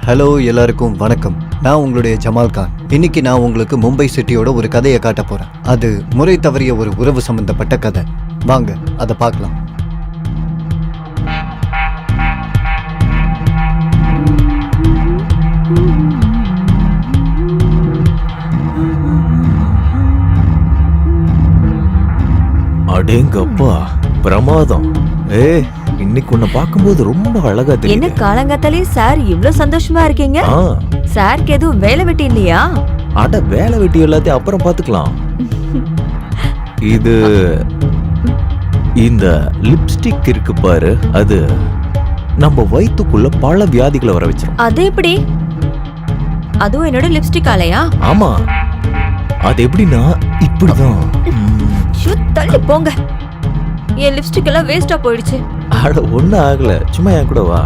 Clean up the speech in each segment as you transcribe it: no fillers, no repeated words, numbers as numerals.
Hello எல்லாருக்கும் வணக்கம். நான் உங்களுடைய ஜமால் கான். இன்னைக்கு நான் உங்களுக்கு மும்பை சிட்டியோட ஒரு கதையை காட்ட போறேன். அது முறை தவறிய ஒரு உறவு சம்பந்தப்பட்ட கதை. வாங்க அதை பார்க்கலாம். அடேங்கப்பா, பிரமாதம். இன்னைக்கு உன்னை பார்க்கும்போது ரொம்ப அழகா தெரியுது. என்ன காலங்கத்தாலே சார் இவ்ளோ சந்தோஷமா இருக்கீங்க? சாருக்கு எதுவும் வேலை வெட்டி இல்லையா? அட, வேலை வெட்டி எல்லாத்தையும் அப்புறம் பாத்துக்கலாம். இது இந்த லிப்ஸ்டிக் இருக்கு பாரு, அது நம்ம வயித்துக்குள்ள பல வியாதிகளை வர வச்சிரும். அது எப்படி? அதுவும் என்னோட லிப்ஸ்டிக் ஆலையா? ஆமா, அது எப்படின்னா இப்படிதான். தள்ளி போங்க, என் லிப்ஸ்டிக் எல்லாம் வேஸ்டா போயிடுச்சு. அட, ஒண்ணும் ஆகல, சும்மா என் கூட வா.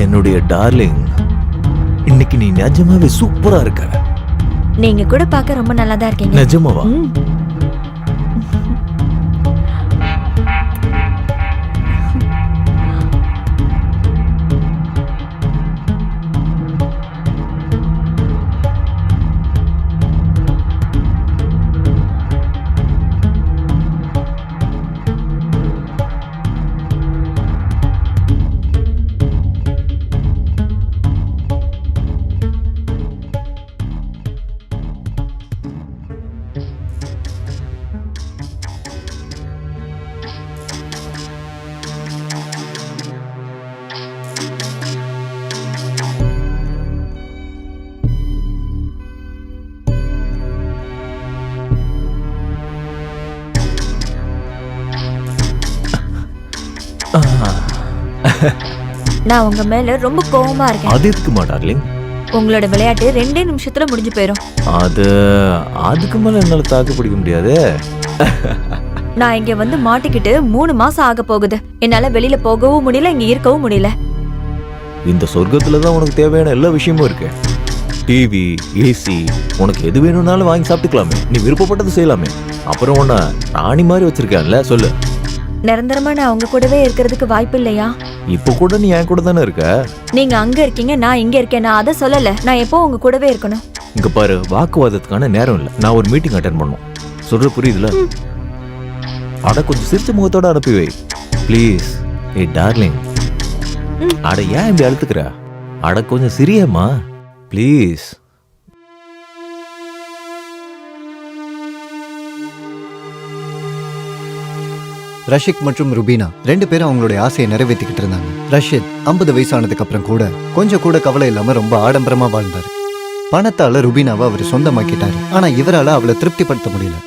என்னுடைய டார்லிங், இன்னைக்கு நீ நிஜமாவே சூப்பரா இருக்க. நீங்க கூட பார்க்க ரொம்ப நல்லா தான் இருக்கீங்க. நிஜமாவா? நான் உங்க மேல ரொம்ப கோவமா இருக்கேன். அது இருக்குமா டார்லிங்? உங்களோட விளையாட்டு 2 நிமிஷத்துல முடிஞ்சு போயிடும். அதுக்கு மேல என்னால தாக்கு பிடிக்க முடியாது. நான் இங்க வந்து மாட்டிக்கிட்டு 3 மாசம் ஆக போகுது. என்னால வெளியில போகவும் முடியல, இங்க இருக்கவும் முடியல. இந்த சொர்க்கத்துலதான் உனக்கு தேவையான எல்லா விஷயமும் இருக்கு. டிவி, ஏசி, உனக்கு எது வேணும்னாலும் வாங்கி சாப்பிட்டுக்கலாமே. நீ விருப்பப்பட்டது செய்யலாமே. அப்புறம் உன்ன ராணி மாதிரி வச்சிருக்கேன்ல, சொல்லு. நிரந்தரமா நான் உங்க கூடவே இருக்கிறதுக்கு வாய்ப்பு இல்லையா? இப்ப கூட நீ என் கூட தானே இருக்க. நீங்க அங்க இருக்கீங்க, நான் இங்க இருக்கேன். நான் அதை சொல்லல. நான் எப்போ உங்க கூடவே இருக்கணும். இங்க பாரு, வாக்குவாதத்துக்கான நேரம் இல்ல. நான் ஒரு மீட்டிங் அட்டென்ட் பண்ணணும். சொல்ற புரியுதுல? அட, கொஞ்சம் சிரிச்ச முகத்தோட அனுப்பி வை ப்ளீஸ். ஏய் டார்லிங், அட ஏன் இப்படி அழுத்துக்கிற? அட கொஞ்சம் சிரியம்மா ப்ளீஸ். ரஷிக் மற்றும் ருபீனா 2 பேரும் அவங்களுடைய ஆசையை நிறைவேற்றிக்கிட்டு இருந்தாங்க. ரஷித் 50 வயசானதுக்கு அப்புறம் கூட கொஞ்சம் கூட கவலை இல்லாம ரொம்ப ஆடம்பரமா வாழ்ந்தாரு. பணத்தால ருபீனாவை அவர் சொந்தமாக்கிட்டாரு. ஆனா இவரால அவளை திருப்திப்படுத்த முடியல.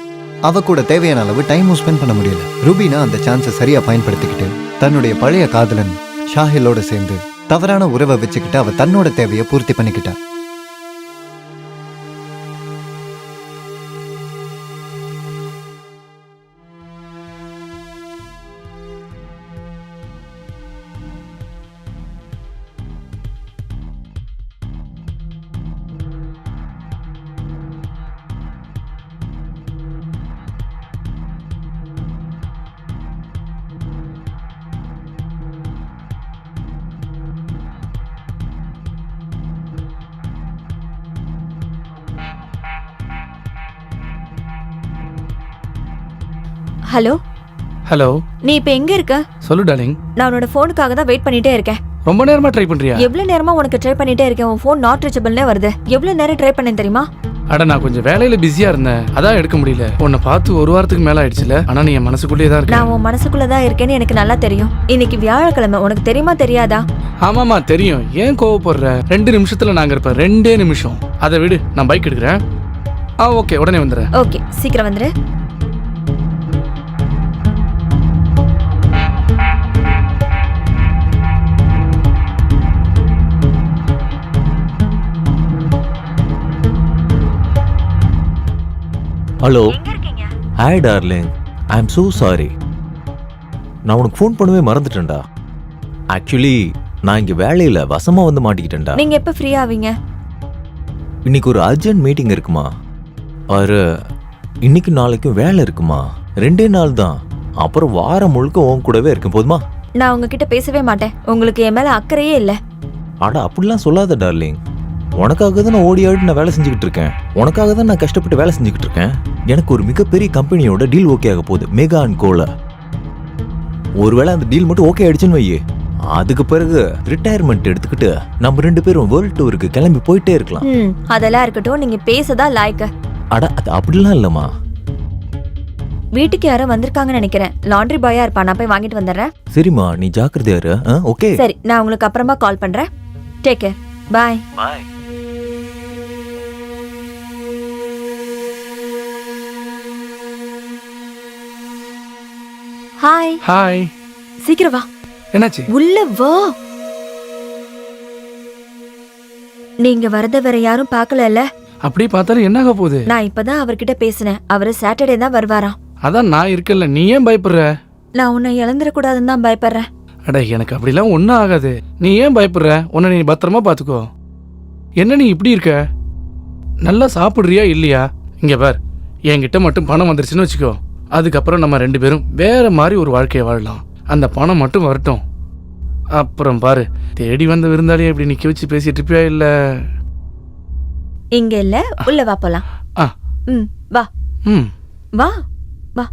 அவ கூட தேவையான அளவு டைமும் ஸ்பெண்ட் பண்ண முடியல. ருபீனா அந்த சான்ஸை சரியா பயன்படுத்திக்கிட்டு தன்னுடைய பழைய காதலன் ஷாஹிலோட சேர்ந்து தவறான உறவை வச்சுக்கிட்டு அவ தன்னோட தேவையை பூர்த்தி பண்ணிக்கிட்டா. ஹலோ ஹலோ, நீ இப்ப எங்க இருக்க? சொல்லு டார்லிங். நான் உன்னோட போனுக்காக தான் வெயிட் பண்ணிட்டே இருக்கேன். ரொம்ப நேரமா ட்ரை பண்றியா? எவ்வளவு நேரமா உனக்கு ட்ரை பண்ணிட்டே இருக்கேன். உன் போன் நாட் ரீச்சபிள்னே வருது. எவ்வளவு நேரம் ட்ரை பண்ணேன் தெரியுமா? அட, நான் கொஞ்சம் வேலையில பிஸியா இருந்தேன், அதான் எடுக்க முடியல. உன்னை பார்த்து 1 வாரத்துக்கு மேல ஆயிடுச்சுல. ஆனா நீ என் மனசுக்குள்ளேயே தான் இருக்க. நான் உன் மனசுக்குள்ளதான் இருக்கேன்னு எனக்கு நல்லா தெரியும். இன்னைக்கு வியாழக்கிழமை, உனக்கு தெரியுமா தெரியாதா? ஆமாமா தெரியும். ஏன் கோவப்படுற? 2 நிமிஷத்துல நாங்க இருப்பேன். 2 நிமிஷம். அதை விடு, நான் பைக் எடுக்கிறேன். ஓகே, உடனே வந்துடுறேன். ஓகே, சீக்கிரம் வந்துரு. Hello. Hi darling, I am so sorry. நான் உனக்கு ஃபோன் பண்ணவே மறந்துட்டேன்டா. ஆக்சுவலி நான் இங்க வேலையில வசமா வந்து மாட்டிக்கிட்டேன்டா. நீங்க எப்ப ஃப்ரீ ஆவீங்க? இன்னைக்கு ஒரு அர்ஜென்ட் மீட்டிங் இருக்குமா, ஒரு இன்னைக்கு நாளைக்கும் வேலை இருக்குமா, 2 நாள் தான். அப்புறம் வாரம் முழுக்க உன் கூடவே இருக்கேன், போதுமா? நான் உங்ககிட்ட பேசவே மாட்டேன். உங்களுக்கு என் மேல அக்கறையே இல்ல. அட அப்படிலாம் சொல்லாத டார்லிங். உனக்காக தான் நான் ஓடி ஆடி நான் வேலை செஞ்சுக்கிட்டு இருக்கேன். உனக்காக தான் நான் கஷ்டப்பட்டு வேலை செஞ்சுக்கிட்டு இருக்கேன். எனக்கு ஒரு மிகப்பெரிய கம்பெனியோட டீல் ஓகே ஆக போகுது, மெகா அண்ட் கோல. ஒருவேளை அந்த டீல் மட்டும் ஓகே ஆயிடுச்சுன்னு வையே, அதுக்கு பிறகு ரிட்டையர்மெண்ட் எடுத்துக்கிட்டு நம்ம 2 பேரும் வேர்ல்ட் டூருக்கு கிளம்பி போயிட்டே இருக்கலாம். அதெல்லாம் இருக்கட்டும், நீங்க பேசதான் லாய்க்க. அட அது அப்படிலாம் இல்லம்மா. வீட்டுக்கு யாரோ வந்திருக்காங்கன்னு நினைக்கிறேன். லாண்ட்ரி பாயா இருப்பா, நான் போய் வாங்கிட்டு வந்துடுறேன். சரிம்மா, நீ ஜாக்கிரதையா இரு. ஓகே சரி, நான் உங்களுக்கு அப்புறமா கால் பண்றேன். Take care. Bye. Bye. Hi. Hi. சீக்கிரம் வா. என்னாச்சு? உள்ள வா. நீங்க வரத வேற யாரும் பார்க்கலல்ல? அப்படி பார்த்தாலும் என்ன ஆக போகுது? நான் இப்பதான் அவர்கிட்ட பேசினேன். அவரு சாட்டர்டே தான் வருவாராம். அதான் நான் இருக்கல, நீ ஏன் பயப்படுற? நான் உன்னை இழந்துடக்கூடாதுன்னு தான் பயப்படுறேன். அட எனக்கு அப்படிலாம் ஒன்றும் ஆகாது. நீ ஏன் பயப்படுற? உன்னை நீ பத்திரமா பார்த்துக்கோ. என்ன நீ இப்படி இருக்க? நல்லா சாப்பிட்றியா இல்லையா? இங்கே பார், என்கிட்ட மட்டும் பணம் வந்துருச்சுன்னு வச்சுக்கோ, அதுக்கப்புறம் நம்ம 2 பேரும் வேற மாதிரி ஒரு வாழ்க்கையை வாழலாம். அந்த பணம் மட்டும் வரட்டும். அப்புறம் பாரு, தேடி வந்த விருந்தாளியை இப்படி நிற்க வச்சு பேசிட்டு இருப்பியா இல்லை? இங்க இல்ல, உள்ள வா போலாம். ஆ. வா. வா வா.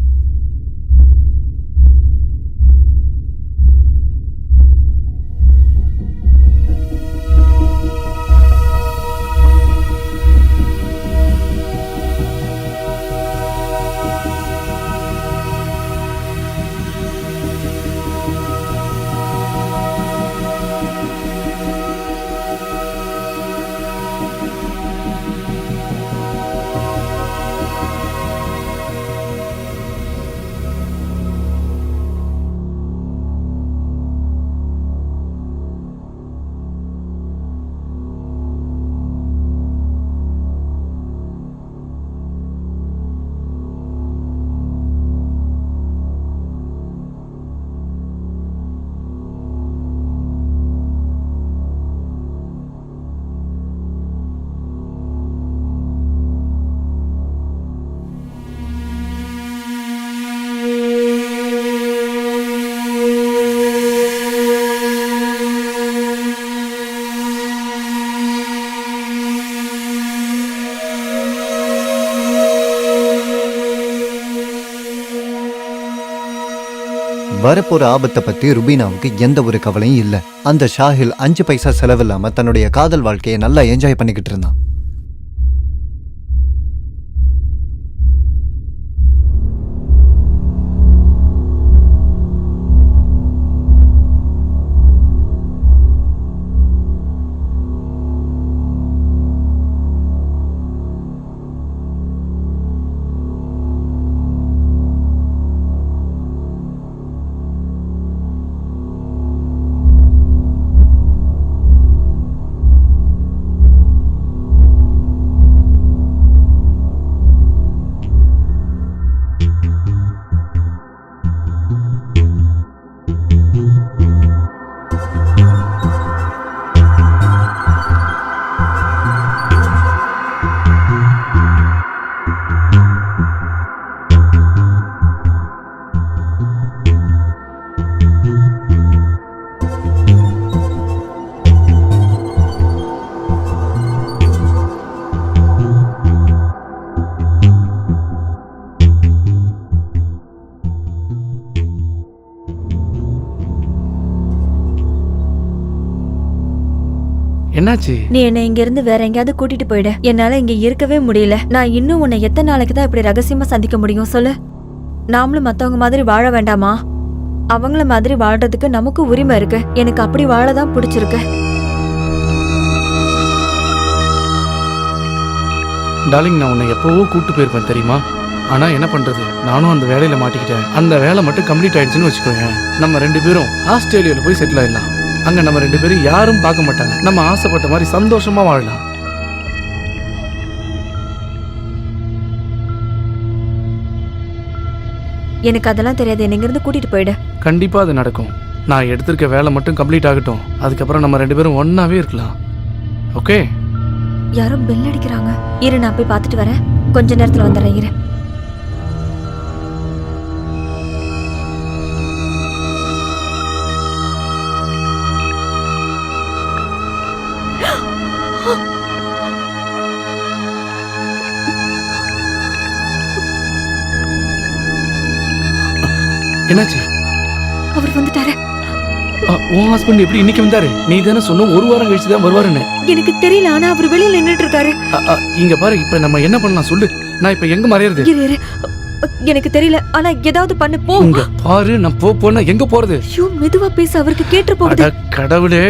வரப்போற ஆபத்தை பத்தி ருபீனாவுக்கு எந்த ஒரு கவலையும் இல்ல. அந்த ஷாஹில் 5 பைசா செலவில்லாம தன்னுடைய காதல் வாழ்க்கையை நல்லா என்ஜாய் பண்ணிக்கிட்டு இருந்தான். என்னாச்சு? நீ என்னை இங்க இருந்து வேற எங்கேயாவது கூட்டிட்டு போயிடு. என்னால இங்க இருக்கவே முடியல. நான் இன்னும் உன்னை எத்தனை நாளைக்கு தான் இப்படி ரகசியமா சந்திக்க முடியும் சொல்லு? நாமளும் மத்தவங்க மாதிரி வாழ வேண்டாமா? அவங்கள மாதிரி வாழ்றதுக்கு நமக்கு உரிமை இருக்கு. எனக்கு அப்படி வாழதான் பிடிச்சிருக்கு. டார்லிங், நான் உன்னை எப்பவோ கூட்டு போயிருப்பேன் தெரியுமா? ஆனா என்ன பண்றது, நானும் அந்த வேலையில மாட்டிக்கிட்டேன். அந்த வேலை மட்டும் கம்ப்ளீட் ஆயிடுச்சுன்னு வச்சுக்கோங்க, நம்ம 2 பேரும் ஆஸ்திரேலியாவில் போய் செட்டில் ஆயிடலாம். அங்க நம்ம 2 பேரும் யாரும் பார்க்க மாட்டாங்க. நம்ம ஆசைப்பட்ட மாதிரி சந்தோஷமா வாழலாம். எனக்கு அதெல்லாம் தெரியாது. என்ன இங்கிருந்து கூட்டிட்டு போயிடு. கண்டிப்பா அது நடக்கும். நான் எடுத்திருக்க வேலை மட்டும் கம்ப்ளீட் ஆகட்டும், அதுக்கப்புறம் நம்ம 2 பேரும் ஒன்னாவே இருக்கலாம். ஓகே? யாரோ பெல் அடிக்கிறாங்க. இரு, நான் போய் பார்த்துட்டு வரேன். கொஞ்ச நேரத்துல வந்துடுறேன். இரு. என்னாச்சு? அவர் வந்துட்டாரு. உன் ஹஸ்பண்ட் எப்படி இன்னைக்கு வந்தாரு? நீ தானே சொன்ன 1 வாரம் கழிச்சு தான் வருவாருன்னு. எனக்கு தெரியல, ஆனா அவர் வெளியில நின்னுட்டு இருக்காரு. இங்க பாரு, இப்ப நம்ம என்ன பண்ணலாம் சொல்லு. நான் இப்ப எங்க மறையறது? இரு இரு, எனக்கு தெரியல, ஆனா ஏதாவது பண்ணு. போ. இங்க பாரு, நான் போனா எங்க போறது? ஐயோ, மெதுவா பேச, அவருக்கு கேட்டு போகுது. அட கடவுளே,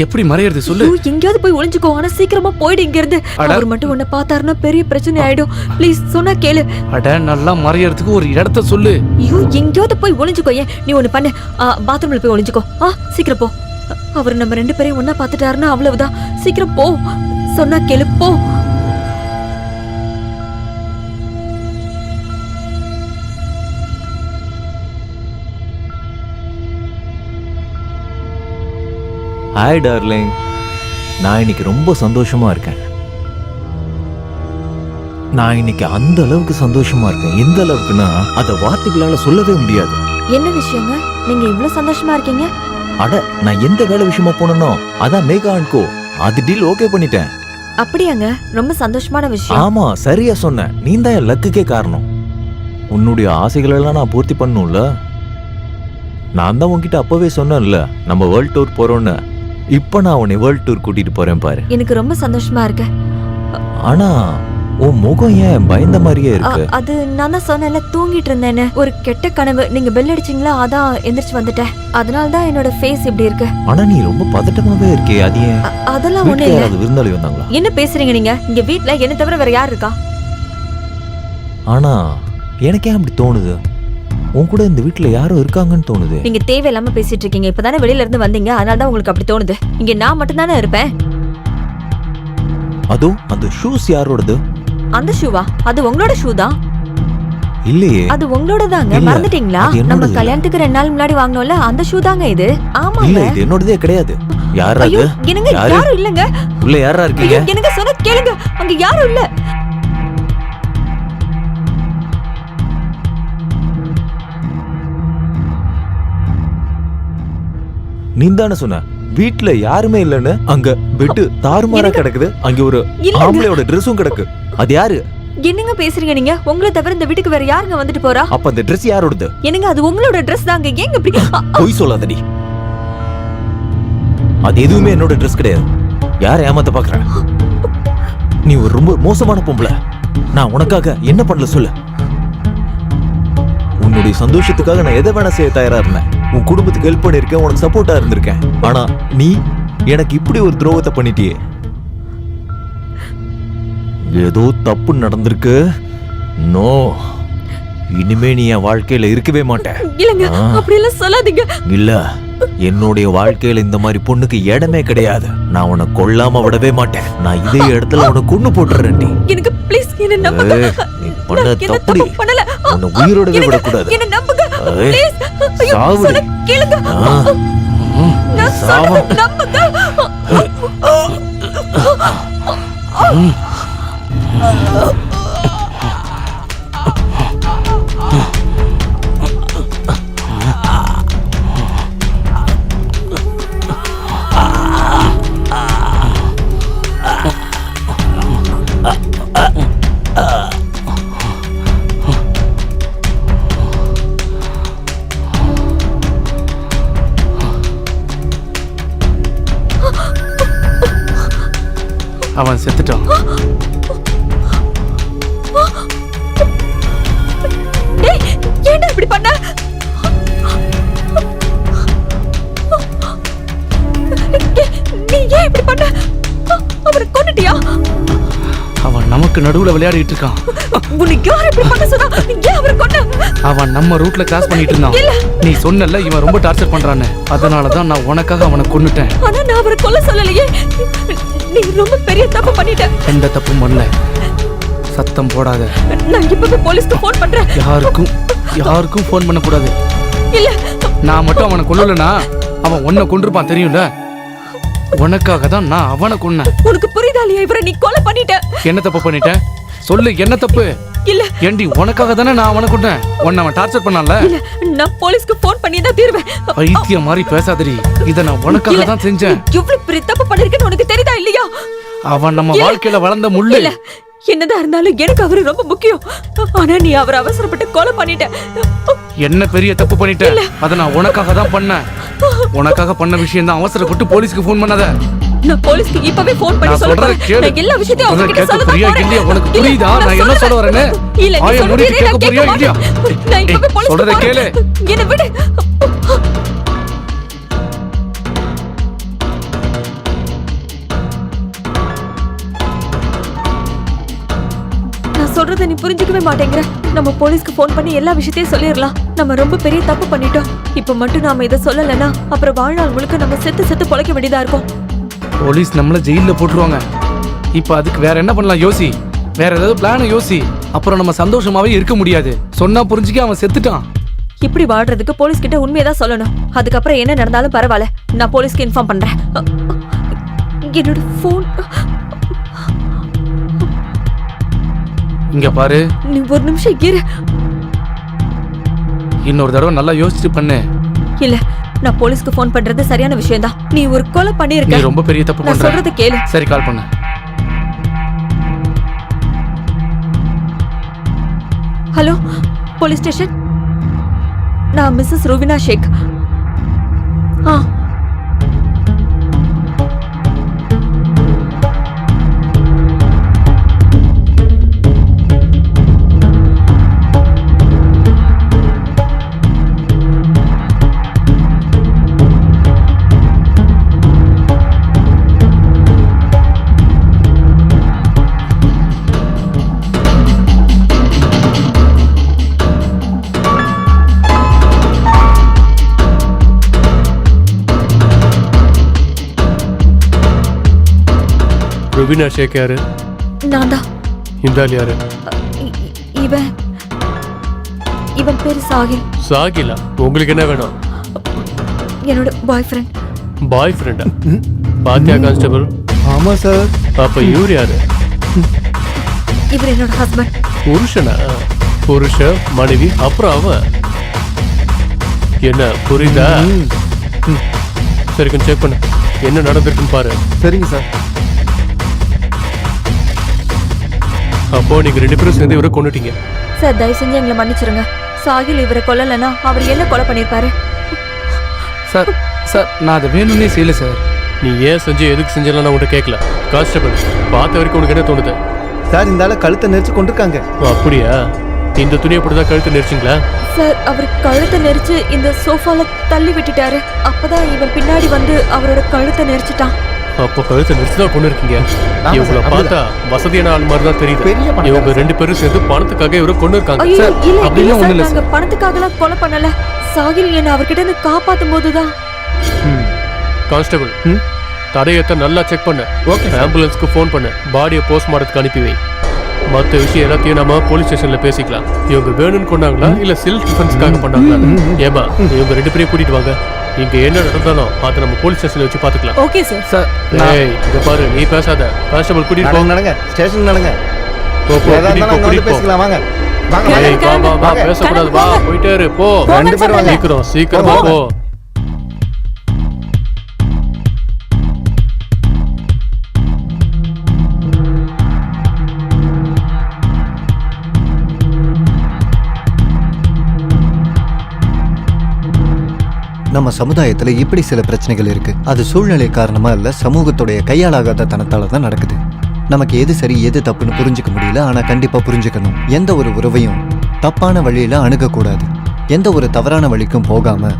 எப்படி மறையறது சொல்லு. ஐயோ, எங்கயாவது போய் ஒளிஞ்சுக்கோ, ஆனா சீக்கிரமா போயிடு இங்க இருந்து. அவர் மட்டும் உன்னை பார்த்தாருன்னா பெரிய பிரச்சனை ஆயிடும். ப்ளீஸ் சொன்னா கேளு. அட நல்லா மறையறதுக்கு ஒரு இடத்த சொல்லு. ஐயோ, எங்கயாவது போய் ஒளிஞ்சுக்கோ. ஏன் நீ ஒண்ணு பண்ணு, பாத்ரூம்ல போய் ஒளிஞ்சுக்கோ. சீக்கிரம் போ. அவர் நம்ம 2 பேரையும் ஒன்னா பார்த்துட்டாருன்னா அவ்வளவுதான். சீக்கிரம் போ, சொன்னா கேளு, போ. ஹாய் டார்லிங், நான் இன்னைக்கு ரொம்ப சந்தோஷமா இருக்கேன். நான் இன்னைக்கு அந்த அளவுக்கு சந்தோஷமா இருக்கேன். எந்த அளவுக்குன்னா அதை வார்த்தைகளால சொல்லவே முடியாது. என்ன விஷயங்க, நீங்க இவ்வளவு சந்தோஷமா இருக்கீங்க? அட, நான் எந்த வேலை விஷயமா போனனோ அதான் மேகா அண்ட் கோ, அது டீல் ஓகே பண்ணிட்டேன். அப்படியாங்க? ரொம்ப சந்தோஷமான விஷயம். ஆமா, சரியா சொன்ன. நீ தான் என் லக்குக்கே காரணம். உன்னுடைய ஆசைகள் எல்லாம் நான் பூர்த்தி பண்ணும்ல. நான் தான் உன்கிட்ட அப்பவே சொன்னேன்ல, நம்ம வேர்ல்ட் டூர் போறோம்னு. இப்ப நான் உன்னை வேர்ல்ட் டூர் கூட்டிட்டு போறேன் பாரு. எனக்கு ரொம்ப சந்தோஷமா இருக்கு. ஆனா உன் முகம் ஏன் பயந்த மாதிரியே இருக்கு? அது நான் தான் சொன்னேன்ல, தூங்கிட்டு இருந்தேன்னு. ஒரு கெட்ட கனவு. நீங்க பெல் அடிச்சீங்களா, அதான் எந்திரிச்சு வந்துட்டேன். அதனால தான் என்னோட ஃபேஸ் இப்படி இருக்கு. ஆனா நீ ரொம்ப பதட்டமாவே இருக்கே, அது ஏன்? அதெல்லாம் ஒண்ணு இல்ல. யாராவது விருந்தாளி வந்தாங்களா? என்ன பேசுறீங்க நீங்க? இங்க வீட்ல என்ன தவிர வேற யார் இருக்கா? ஆனா எனக்கே அப்படி தோணுது, உன் கூட இந்த வீட்டுல யாரோ இருக்காங்கன்னு தோணுது. நீங்க தேவையில்லாம பேசிட்டு இருக்கீங்க. இப்பதானே வெளியில இருந்து வந்தீங்க, அதனால தான் உங்களுக்கு அப்படி தோணுது. இங்க நான் மட்டும் தானே இருப்பேன். அதோ அந்த ஷூஸ் யாரோடது? அந்த ஷூவா? அது உங்களோட ஷூ தான். இல்லையே, அது உங்களோட தாங்க. இல்ல, மறந்துட்டீங்களா? அது என்னோடது நம்ம இல்ல. கல்யாணத்துக்கு 2 நாள் முன்னாடி வாங்கினோம்ல, அந்த ஷூ தாங்க இது. இல்ல, ஆமாங்க. இது என்னோடதே கிடையாது. யாரா ஐயோ, அது? என்னங்க, யாரு? யாரும் இல்லங்க. உள்ள யாரா இருக்கீங்க? ஐயோ, என்னங்க சொன்ன கேளுங்க, அங்க யாரும் இல்ல. நீ தானே சொன்ன வீட்டுல யாருமே இல்லன்னு. அங்க பெட்டு தாறுமாறா கிடக்குது. அங்க ஒரு இல்லங்க. ஆம்பளையோட ட்ரெஸ்ஸும் கிடக்கு. அது யாரு? என்னங்க பேசுறீங்க நீங்க? உங்களை தவிர இந்த வீட்டுக்கு வேற யாருங்க வந்துட்டு போறா? அப்ப அந்த ட்ரெஸ் யாரோடது? என்னங்க, அது உங்களோட ட்ரெஸ் தாங்க. ஏங்க இப்படி? பொய் சொல்லாதடி. அது எதுவுமே என்னோட ட்ரெஸ் கிடையாது. யாரை ஏமாத்த பாக்குற? நீ ஒரு ரொம்ப மோசமான பொம்பளை. நான் உனக்காக என்ன பண்ணல சொல்லு. உன்னுடைய சந்தோஷத்துக்காக நான் எதை வேணா செய்ய தயாரா இருந்தேன். உன் குடும்பத்துக்கு ஹெல்ப் பண்ணிருக்கேன், உனக்கு சப்போர்ட்டா இருந்திருக்கேன். ஆனா நீ எனக்கு இப்படி ஒரு துரோகத்தை பண்ணிட்டியே. ஏதோ தப்பு நடந்திருக்கு. நோ, இனிமே நீ என் வாழ்க்கையில இருக்கவே மாட்டேன். இல்லங்க, அப்படி எல்லாம் சொல்லாதீங்க. இல்ல, என்னுடைய வாழ்க்கையில இந்த மாதிரி பொண்ணுக்கு இடமே கிடையாது. நான் உன்னை கொல்லாம விடவே மாட்டேன். நான் இதே இடத்துல உன்னை கொன்னு போட்டுறேன். எனக்கு ப்ளீஸ் என்ன நம்புங்க. நீ பண்ண நான் எந்த தப்புடி. தப்பும் பண்ணல. உன்னை உயிரோடவே விடக்கூடாது. என்ன நம்புங்க ஏய், ப்ளீஸ். ஐயோ, சாவுடி. சொன்னா கேளுங்க. நான் சாவம். சொன்னதை நம்புங்க. அவன் செத்துட்டான். டேய், ஏன்டா இப்படி பண்ண? நீ ஏன் இப்படி பண்ண? அவரை கொன்னுட்டியா? அவன் நமக்கு நடுவுல விளையாடிட்டு இருக்கான். உன்னை யார் இப்படி பண்ண சொன்னா? ஏன் அவரை கொன்ன? அவன் நம்ம ரூட்ல கிராஸ் பண்ணிட்டு இருந்தான். நீ சொன்னல இவன் ரொம்ப டார்ச்சர் பண்றான்னு. அதனாலதான் நான் உனக்காக அவனை கொன்னுட்டேன். ஆனா நான் அவரை கொல்ல சொல்லலையே. நீ ரொம்ப பெரிய தப்பு பண்ணிட்ட. எந்த தப்பும் பண்ணல. சத்தம் போடாத. நான் இப்பவே போலீஸ்க்கு ஃபோன் பண்றேன். யாருக்கும் ஃபோன் பண்ண கூடாது. இல்ல, நான் மட்டும் அவனை கொல்லலனா அவன் உன்னை கொண்டிருப்பான் தெரியும்ல. உனக்காக தான் நான் அவனை கொன்னேன். உனக்கு புரியுதா இல்லையா? இவரை நீ கொலை பண்ணிட்ட. என்ன தப்பு பண்ணிட்டேன் சொல்லு, என்ன தப்பு? இல்ல ஏண்டி உனக்காக தானே நான் அவனை கொன்னேன். உன்னை அவன் டார்ச்சர் பண்ணான்ல. இல்ல, நான் போலீஸ்க்கு போன் பண்ணி தான் தீர்வேன். பைத்தியம் மாதிரி பேசாதடி. இத நான் உனக்காக தான் செஞ்சேன். இவ்வளவு பெரிய தப்பு பண்ணிருக்கேன்னு உனக்கு தெரியுதா இல்லையா? அவன் நம்ம வாழ்க்கையில வளர்ந்த முள்ளு. இல்ல, என்னதான் இருந்தாலும் எனக்கு அவரு ரொம்ப முக்கியம். ஆனா நீ அவரை அவசரப்பட்டு கொலை பண்ணிட்ட. என்ன பெரிய தப்பு பண்ணிட்டேன். அத நான் உனக்காக தான் பண்ணேன். உனக்காக பண்ண விஷயம் தான். அவசரப்பட்டு போலீஸ்க்கு ஃபோன் பண்ணாத. நான் போலீஸ்க்கு இப்பவே ஃபோன் பண்ணி நான் சொல்றேன். சொல்றத கேளு. நான் எல்லா விஷயத்தையும் அவங்க கிட்ட கேட்க சொல்ல போறியா போறேன். இல்லையா? உனக்கு இல்ல, புரியுதா நான் என்ன சொல்ல வரேன்னு? இல்ல, நீ ஆயா மூடி சொல்றதை கேட்க நான் போறியா இல்லையா? நான் இப்பவே ஏய், போலீஸ்க்கு சொல்றத கேளு. போறேன். என்னை விடு. நான் சொல்றதை நீ புரிஞ்சுக்கவே மாட்டேங்கிற. நம்ம போலீஸ்க்கு ஃபோன் பண்ணி எல்லா விஷயத்தையும் சொல்லிடலாம். நம்ம ரொம்ப பெரிய தப்பு பண்ணிட்டோம். இப்ப மட்டும் நாம இதை சொல்லலைன்னா அப்புறம் வாழ்நாள் முழுக்க நம்ம செத்து செத்து பொழைக்க வேண்டியதா இருக்கும். போலீஸ் நம்மள ஜெயில போட்டுருவாங்க. இப்ப அதுக்கு வேற என்ன பண்ணலாம் யோசி. வேற ஏதாவது பிளான யோசி. அப்புறம் நம்ம சந்தோஷமாவே இருக்க முடியாது. சொன்னா புரிஞ்சுக்க அவன் செத்துட்டான். இப்படி வாழ்றதுக்கு போலீஸ் கிட்ட உண்மையதான் சொல்லணும். அதுக்கப்புறம் என்ன நடந்தாலும் பரவாயில்ல, நான் போலீஸ்க்கு இன்ஃபார்ம் பண்றேன். என்னோட போன். இங்க பாரு, நீ ஒரு நிமிஷம் இரு. இன்னொரு தடவை நல்லா யோசிச்சு பண்ணு. இல்ல, நான் போலீஸ்க்கு ஃபோன் பண்றது சரியான விஷயம் தான். நீ ஒரு கொலை நீ பண்ணிருக்க. ரொம்ப பெரிய தப்பு நான் பண்ற. சொல்றத கேளு. சரி, கால் பண்ணு. Hello, police station. நான் மிஸ்ஸஸ் ருபினா ஷேக். ஆ, ருபினா ஷேக் யாரு? நான் தான். இந்த ஆள் யாரு? இவன் இவன் பேரு சாகில். சாகிலா? உங்களுக்கு என்ன வேணும்? என்னோட பாய் ஃப்ரெண்ட். பாய் ஃப்ரெண்டா? பாத்தியா கான்ஸ்டபிள்? ஆமா சார். அப்ப இவர் யாரு? இவர் என்னோட ஹஸ்பண்ட். புருஷனா? புருஷ, மனைவி, அப்புறம் அவன். என்ன புரியுதா? சரி, கொஞ்சம் செக் பண்ணு. என்ன நடந்திருக்குன்னு பாரு. சரிங்க சார். அப்போ நீங்க 2 பேரும் சேர்ந்து இவரை கொண்டுட்டீங்க. சார், தயவு செஞ்சு எங்களை மன்னிச்சிருங்க. சாகில் இவரை கொல்லலைன்னா அவர் என்ன கொலை பண்ணிருப்பாரு? சார் சார், நான் அதை வேணும்னே செய்யல சார். நீ ஏன் செஞ்சு எதுக்கு செஞ்சலாம் நான் உன்கிட்ட கேட்கல. கான்ஸ்டபிள், பார்த்த வரைக்கும் உனக்கு என்ன தோணுது? சார், இந்த ஆளை கழுத்தை நெரிச்சு கொண்டிருக்காங்க. ஓ, அப்படியா? இந்த துணியை அப்படிதான் கழுத்து நெரிச்சிங்களா? சார், அவர் கழுத்தை நெரிச்சு இந்த சோஃபால தள்ளி விட்டுட்டாரு. அப்பதான் இவன் பின்னாடி வந்து அவரோட கழுத்தை நெரிச்சிட்டான். அப்போ கழுத்தை நெரிச்சுதான் கொண்டு இருக்கீங்க. இவங்களை பார்த்தா வசதியான ஆள் மாதிரி தான் தெரியுது. இவங்க 2 பேரும் சேர்ந்து பணத்துக்காக இவரை கொண்டு இருக்காங்க. ஐயோ, சார், இல்ல, அப்படிலாம் இல்ல ஒண்ணும் சார், இல்ல நாங்க பணத்துக்காகலாம் கொலை பண்ணல. சாகில் என்ன அவர்கிட்ட இருந்து காப்பாத்தும் போதுதான். கான்ஸ்டபிள், தடயத்தை நல்லா செக் பண்ணு. ஆம்புலன்ஸ்க்கு ஃபோன் பண்ணு. பாடியை போஸ்ட்மார்ட்டத்துக்கு அனுப்பி வை. மற்ற விஷயம் எல்லாத்தையும் நம்ம போலீஸ் ஸ்டேஷன்ல பேசிக்கலாம். இவங்க வேணும்னு கொண்டாங்களா இல்ல செல்ஃப் டிஃபென்ஸ்க்காக பண்ணாங்களா? ஏமா, இவங்க 2 பேரையும் கூட்டிட்டு வாங்க. இங்க என்ன நடந்தாலும் அதை நம்ம போலீஸ் ஸ்டேஷன்ல வச்சு பாத்துக்கலாம். Okay sir. சார், ஏய், இங்க பாரு, நீ பேசாத. கான்ஸ்டபிள் கூட்டிட்டு போ. நடங்க, ஸ்டேஷன் நடங்க. போ, கூட்டிட்டு போ. பேசிக்கலாம், வாங்க. ஏய், வா, பேசக்கூடாது. வா, போயிட்டே இரு, போ. 2 பேரும் வாங்க. சீக்கிரமா போ. நம்ம சமுதாயத்துல இப்படி சில பிரச்சனைகள் இருக்கு. அது சூழ்நிலை காரணமா இல்ல, சமூகத்துடைய கையாளாகாத தனத்தால தான் நடக்குது. நமக்கு எது சரி எது தப்புன்னு புரிஞ்சுக்க முடியல. ஆனா கண்டிப்பா புரிஞ்சுக்கணும். எந்த ஒரு உறவையும் தப்பான வழியில அணுகக்கூடாது. எந்த ஒரு தவறான வழிக்கும் போகாம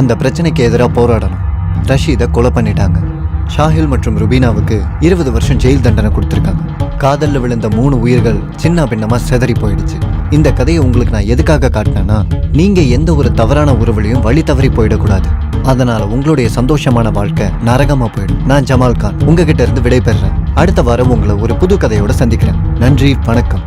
அந்த பிரச்சனைக்கு எதிராக போராடணும். ரஷீதை கொலை பண்ணிட்டாங்க. ஷாஹில் மற்றும் ருபீனாவுக்கு 20 வருஷம் ஜெயில் தண்டனை கொடுத்துருக்காங்க. காதல்ல விழுந்த 3 உயிர்கள் சின்ன பின்னமா செதறி போயிடுச்சு. இந்த கதையை உங்களுக்கு நான் எதுக்காக காட்டினேன்னா, நீங்க எந்த ஒரு தவறான உறவுலையும் வழி தவறி போயிடக்கூடாது. அதனால உங்களுடைய சந்தோஷமான வாழ்க்கை நரகமா போயிடும். நான் ஜமால் கான் உங்ககிட்ட இருந்து விடைபெறுறேன். அடுத்த வாரம் உங்களை ஒரு புது கதையோட சந்திக்கிறேன். நன்றி, வணக்கம்.